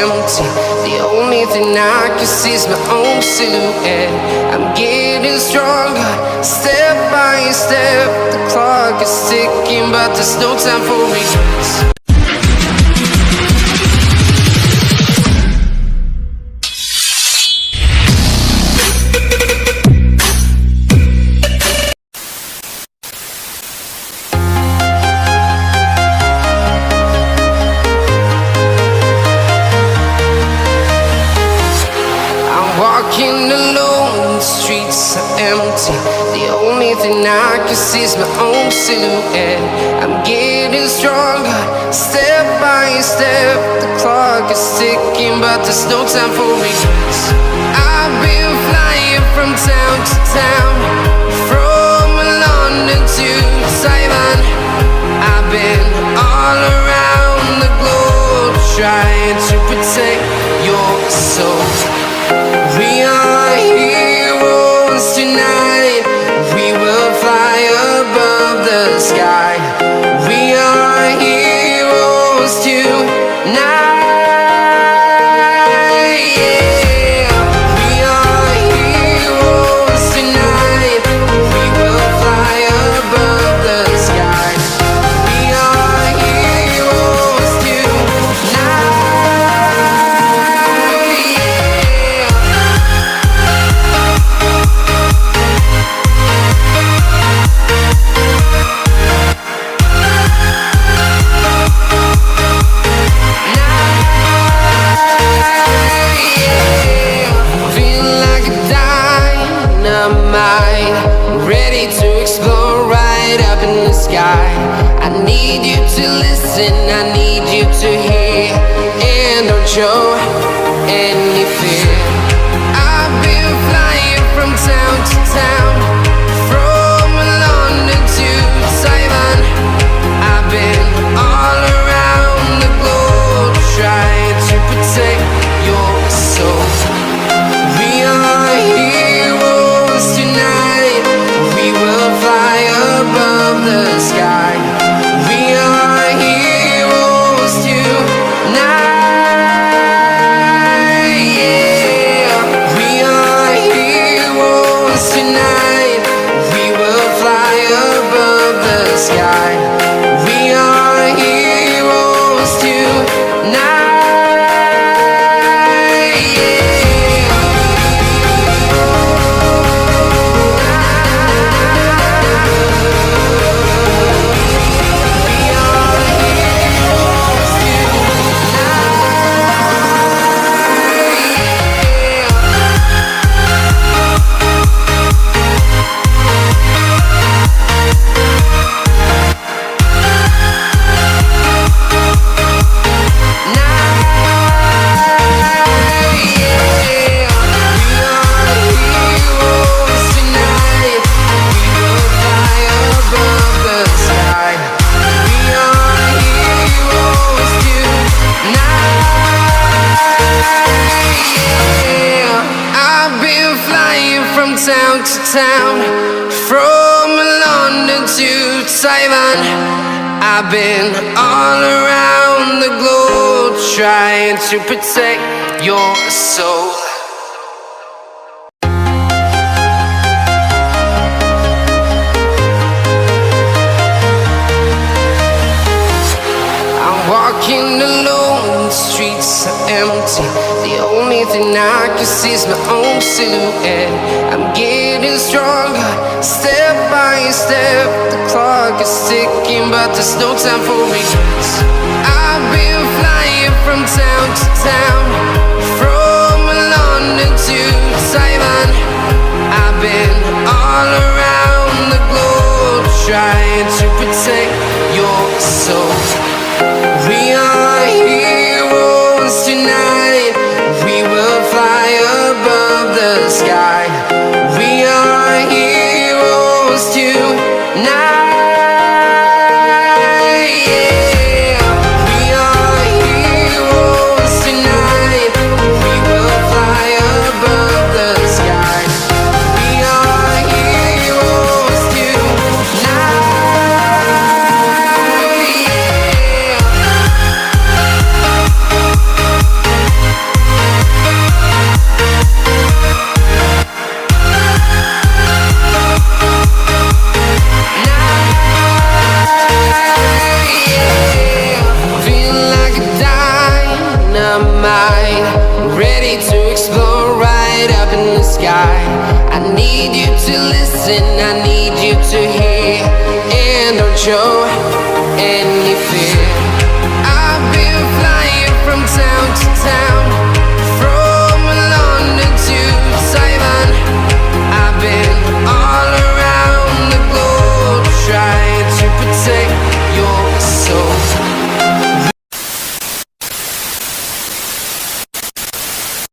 empty. The only thing I can see is my own silhouette. I'm getting stronger, step by step. The clock is ticking, but there's no time for regrets. Walking alone, the streets are empty. The only thing I can see is my own silhouette. I'm getting stronger, step by step. The clock is ticking, but there's no time for regrets. I've been flying from town to town, from London to Taiwan. I've been all around the globe, trying to protect your soul. We are heroes tonight. We will fly above the sky. We are heroes tonight. Yeah. We are heroes tonight. We will fly above the sky. We are heroes tonight. Ready to explore right up in the sky. I need you to listen, I need you to hear, and don't show any fear. I've been flying from town to town, from London to Taiwan. I've been all around the globe, trying to protect your soul. We are heroes tonight. We will fly above the sky. We are heroes tonight. Yeah. We are heroes tonight. We will fly above the sky. We are heroes tonight. Town to town, from London to Taiwan. I've been all around the globe, trying to protect your soul. I'm walking alone, the streets are empty. The only thing I can see is my own silhouette. I'm getting stronger, step by step. The clock is ticking, but there's no time for regrets. I've been flying from town to town, from London to Taiwan. I've been all around the globe, trying to protect your soul. We are heroes tonight. We will fly above the sky. We are heroes tonight. Yeah. We are heroes tonight. sky. I need you to listen, I need you to hear. And don't show and